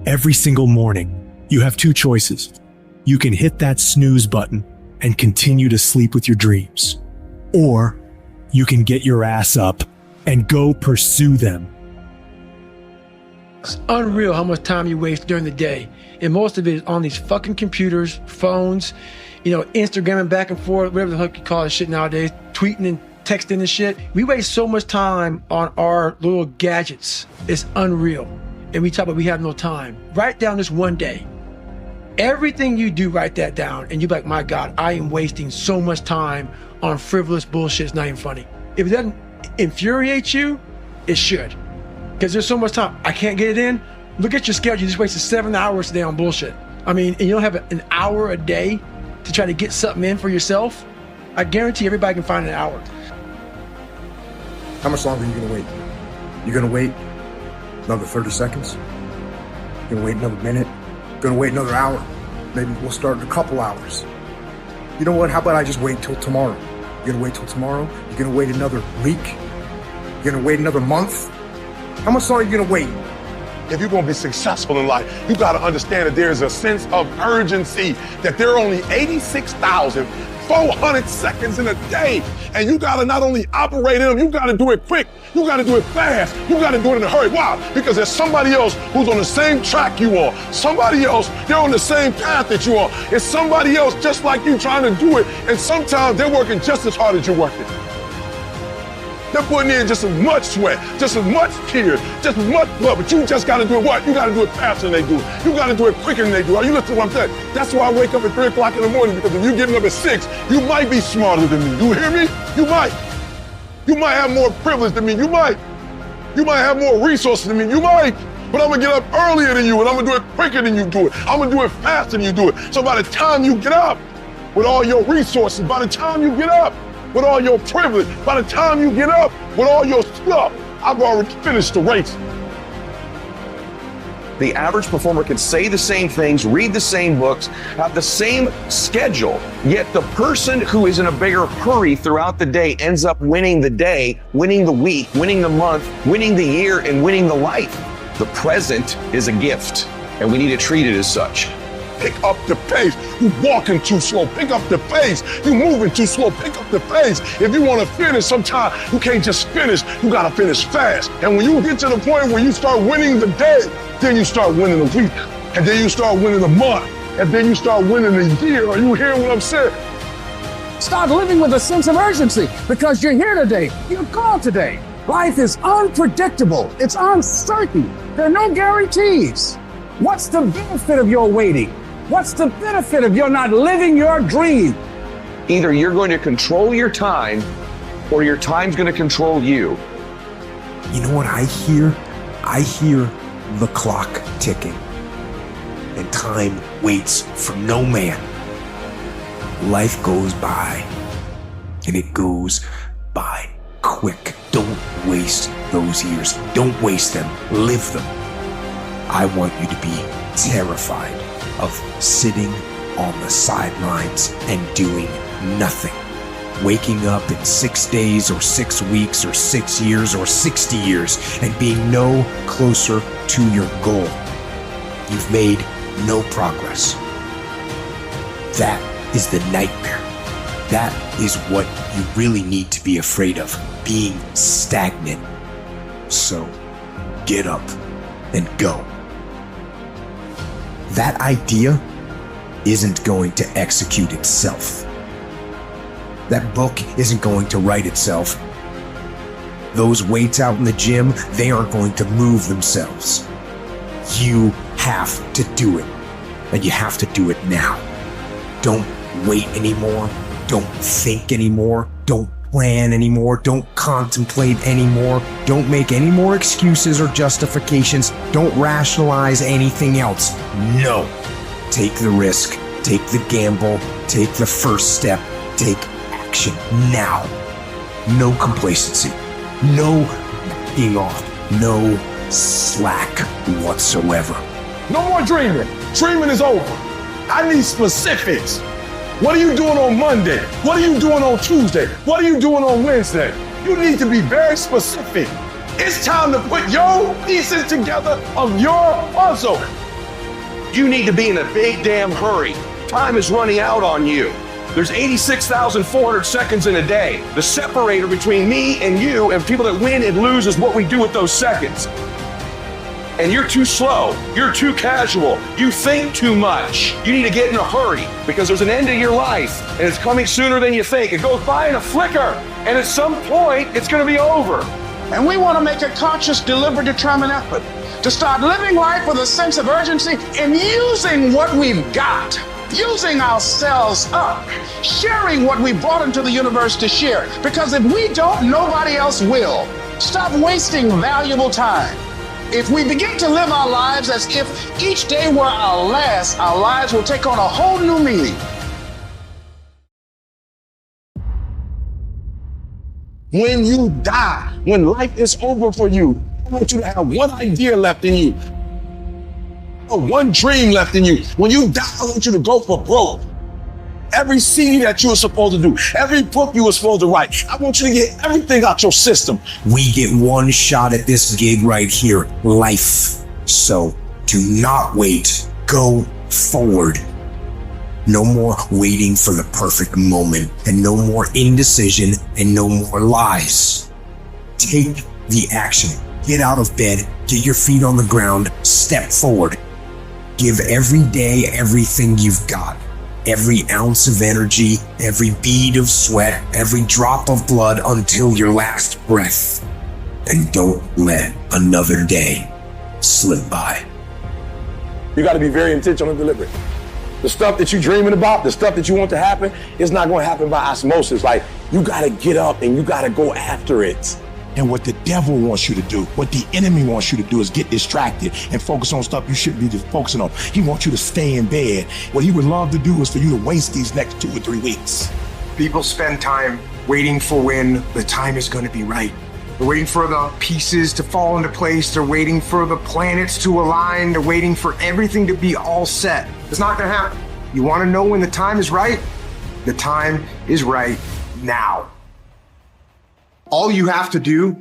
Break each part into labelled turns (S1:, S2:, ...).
S1: Every single morning, you have two choices. You can hit that snooze button and continue to sleep with your dreams. Or you can get your ass up and go pursue them.
S2: It's unreal how much time you waste during the day. And most of it is on these fucking computers, phones, Instagramming back and forth, whatever the fuck you call this shit nowadays, tweeting and texting and shit. We waste so much time on our little gadgets. It's unreal. And we talk about we have no time. Write down this one day. Everything you do, write that down. And you're like, my God, I am wasting so much time on frivolous bullshit. It's not even funny. If it doesn't infuriate you, it should. Because there's so much time. I can't get it in. Look at your schedule. You just wasted 7 hours today on bullshit. And you don't have an hour a day to try to get something in for yourself. I guarantee everybody can find an hour.
S3: How much longer are you gonna wait? You're gonna wait another 30 seconds? You're gonna wait another minute? You're gonna wait another hour? Maybe we'll start in a couple hours. You know what? How about I just wait till tomorrow? You're gonna wait till tomorrow? You're gonna wait another week? You're gonna wait another month? How much longer are you gonna wait?
S4: If you're gonna be successful in life, you gotta understand that there's a sense of urgency, that there are only 86,400 seconds in a day. And you gotta not only operate in them, you gotta do it quick, you gotta do it fast, you gotta do it in a hurry. Why? Because there's somebody else who's on the same track you are. Somebody else, they're on the same path that you are. It's somebody else just like you trying to do it. And sometimes they're working just as hard as you're working. They're putting in just as much sweat, just as much tears, just as much blood, but you just gotta do it what? You gotta do it faster than they do. You gotta do it quicker than they do. Are you listening to what I'm saying? That's why I wake up at 3 o'clock in the morning, because if you're getting up at 6, you might be smarter than me. You hear me? You might. You might have more privilege than me. You might. You might have more resources than me. You might. But I'm gonna get up earlier than you, and I'm gonna do it quicker than you do it. I'm gonna do it faster than you do it. So by the time you get up with all your resources, by the time you get up with all your privilege, by the time you get up with all your stuff, I've already finished the race.
S5: The average performer can say the same things, read the same books, have the same schedule, yet the person who is in a bigger hurry throughout the day ends up winning the day, winning the week, winning the month, winning the year, and winning the life. The present is a gift, and we need to treat it as such.
S4: Pick up the pace. You walking too slow. Pick up the pace. You moving too slow. Pick up the pace. If you want to finish, sometimes you can't just finish. You got to finish fast. And when you get to the point where you start winning the day, then you start winning the week. And then you start winning the month. And then you start winning the year. Are you hearing what I'm saying?
S6: Start living with a sense of urgency, because you're here today. You're gone today. Life is unpredictable. It's uncertain. There are no guarantees. What's the benefit of your waiting? What's the benefit of your not living your dream?
S5: Either you're going to control your time, or your time's going to control you.
S7: You know what I hear? I hear the clock ticking. And time waits for no man. Life goes by, and it goes by quick. Don't waste those years. Don't waste them. Live them. I want you to be terrified of sitting on the sidelines and doing nothing. Waking up in 6 days or 6 weeks or 6 years or 60 years and being no closer to your goal. You've made no progress. That is the nightmare. That is what you really need to be afraid of, being stagnant. So get up and go. That idea isn't going to execute itself. That book isn't going to write itself. Those weights out in the gym, they aren't going to move themselves. You have to do it, and you have to do it now. Don't wait anymore. Don't think anymore. Don't plan anymore. Don't contemplate anymore. Don't make any more excuses or justifications. Don't rationalize anything else. No. Take the risk. Take the gamble. Take the first step. Take action now. No complacency. No backing off. No slack whatsoever.
S4: No more dreaming. Dreaming is over. I need specifics. What are you doing on Monday? What are you doing on Tuesday? What are you doing on Wednesday? You need to be very specific. It's time to put your pieces together of your puzzle.
S5: You need to be in a big damn hurry. Time is running out on you. There's 86,400 seconds in a day. The separator between me and you and people that win and lose is what we do with those seconds. And you're too slow. You're too casual. You think too much. You need to get in a hurry because there's an end to your life and it's coming sooner than you think. It goes by in a flicker. And at some point, it's going to be over.
S6: And we want to make a conscious, deliberate, determined effort to start living life with a sense of urgency and using what we've got, using ourselves up, sharing what we brought into the universe to share. Because if we don't, nobody else will. Stop wasting valuable time. If we begin to live our lives as if each day were our last, our lives will take on a whole new meaning.
S4: When you die, when life is over for you, I want you to have one idea left in you, or one dream left in you. When you die, I want you to go for broke. Every CD that you were supposed to do, every book you were supposed to write, I want you to get everything out your system.
S7: We get one shot at this gig right here, life. So do not wait. Go forward. No more waiting for the perfect moment, and no more indecision, and no more lies. Take the action. Get out of bed, get your feet on the ground, step forward. Give every day everything you've got. Every ounce of energy, every bead of sweat, every drop of blood until your last breath. And don't let another day slip by.
S4: You got to be very intentional and deliberate. The stuff that you're dreaming about, the stuff that you want to happen, it's not going to happen by osmosis. Like, you got to get up and you got to go after it.
S8: And what the devil wants you to do, what the enemy wants you to do is get distracted and focus on stuff you shouldn't be just focusing on. He wants you to stay in bed. What he would love to do is for you to waste these next 2 or 3 weeks.
S3: People spend time waiting for when the time is going to be right. They're waiting for the pieces to fall into place. They're waiting for the planets to align. They're waiting for everything to be all set. It's not going to happen. You want to know when the time is right? The time is right now. All you have to do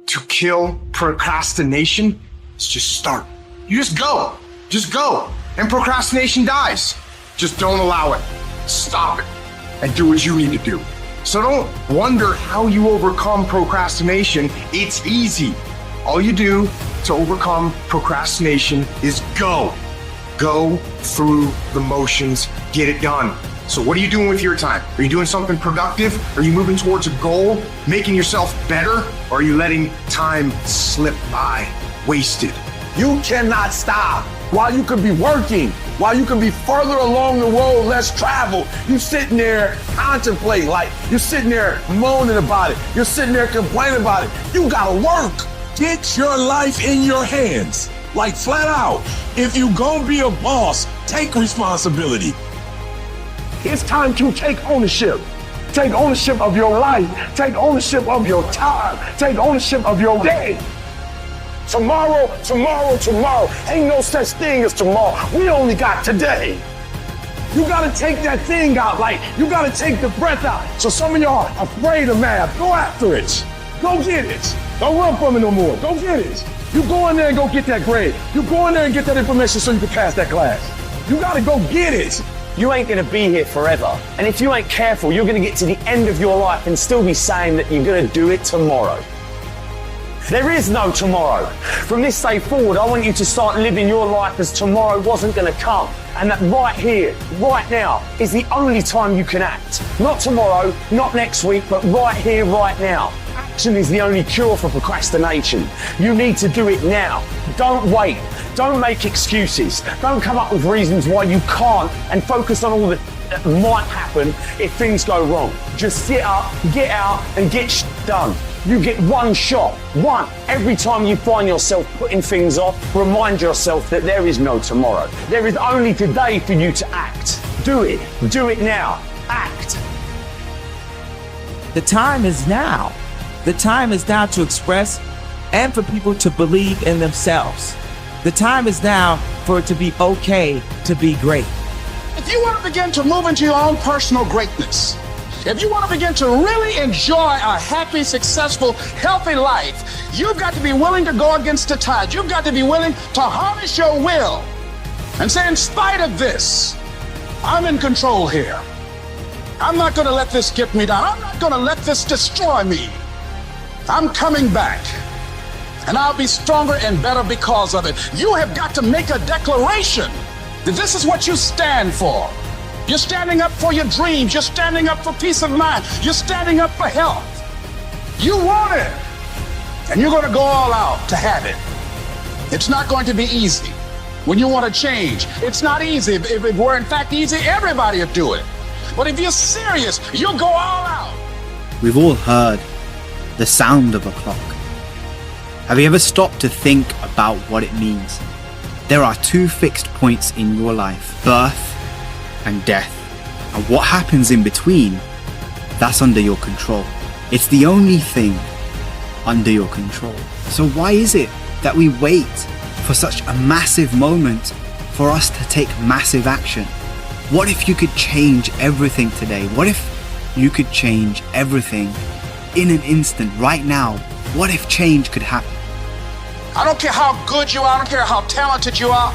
S3: to kill procrastination is just start. You just go. Just go. And procrastination dies. Just don't allow it. Stop it. And do what you need to do. So don't wonder how you overcome procrastination. It's easy. All you do to overcome procrastination is go. Go through the motions. Get it done. So what are you doing with your time? Are you doing something productive? Are you moving towards a goal? Making yourself better? Or are you letting time slip by? Wasted.
S4: You cannot stop while you could be working, while you can be further along the road, less traveled. You sitting there contemplating, like you're sitting there moaning about it. You're sitting there complaining about it. You gotta work.
S8: Get your life in your hands. Like flat out. If you gonna be a boss, take responsibility.
S4: It's time to take ownership. Take ownership of your life. Take ownership of your time. Take ownership of your day. Tomorrow. Ain't no such thing as tomorrow. We only got today. You gotta take that thing out, like you gotta take the breath out. So some of y'all are afraid of math. Go after it. Go get it. Don't run from it no more. Go get it. You go in there and go get that grade. You go in there and get that information so you can pass that class. You gotta go get it.
S9: You ain't gonna be here forever. And if you ain't careful, you're gonna get to the end of your life and still be saying that you're gonna do it tomorrow. There is no tomorrow. From this day forward, I want you to start living your life as tomorrow wasn't gonna come. And that right here, right now, is the only time you can act. Not tomorrow, not next week, but right here, right now. Action is the only cure for procrastination. You need to do it now. Don't wait. Don't make excuses. Don't come up with reasons why you can't and focus on all that might happen if things go wrong. Just sit up, get out, and get done. You get one shot, one. Every time you find yourself putting things off, remind yourself that there is no tomorrow. There is only today for you to act. Do it. Do it now. Act.
S10: The time is now. The time is now to express and for people to believe in themselves. The time is now for it to be okay to be great.
S6: If you want to begin to move into your own personal greatness, if you want to begin to really enjoy a happy, successful, healthy life, you've got to be willing to go against the tide. You've got to be willing to harness your will and say, in spite of this, I'm in control here. I'm not going to let this get me down. I'm not going to let this destroy me. I'm coming back, and I'll be stronger and better because of it. You have got to make a declaration that this is what you stand for. You're standing up for your dreams. You're standing up for peace of mind. You're standing up for health. You want it, and you're going to go all out to have it. It's not going to be easy. When you want to change, it's not easy. If it were in fact easy, everybody would do it. But if you're serious, you'll go all out.
S11: We've all heard the sound of a clock. Have you ever stopped to think about what it means? There are two fixed points in your life, birth and death. And what happens in between, that's under your control. It's the only thing under your control. So why is it that we wait for such a massive moment for us to take massive action? What if you could change everything today? What if you could change everything in an instant, right now? What if change could happen?
S6: I don't care how good you are. I don't care how talented you are.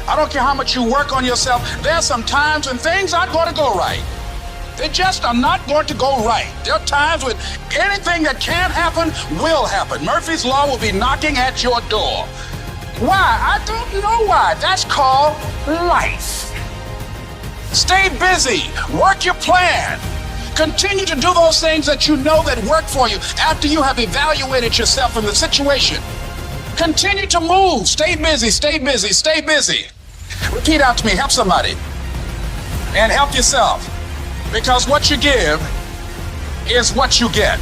S6: I don't care how much you work on yourself. There are some times when things aren't going to go right. They just are not going to go right. There are times when anything that can happen will happen. Murphy's Law will be knocking at your door. Why? I don't know why. That's called life. Stay busy. Work your plan. Continue to do those things that you know that work for you after you have evaluated yourself in the situation. Continue to move. Stay busy, stay busy, stay busy. Repeat out to me. Help somebody. And help yourself. Because what you give is what you get.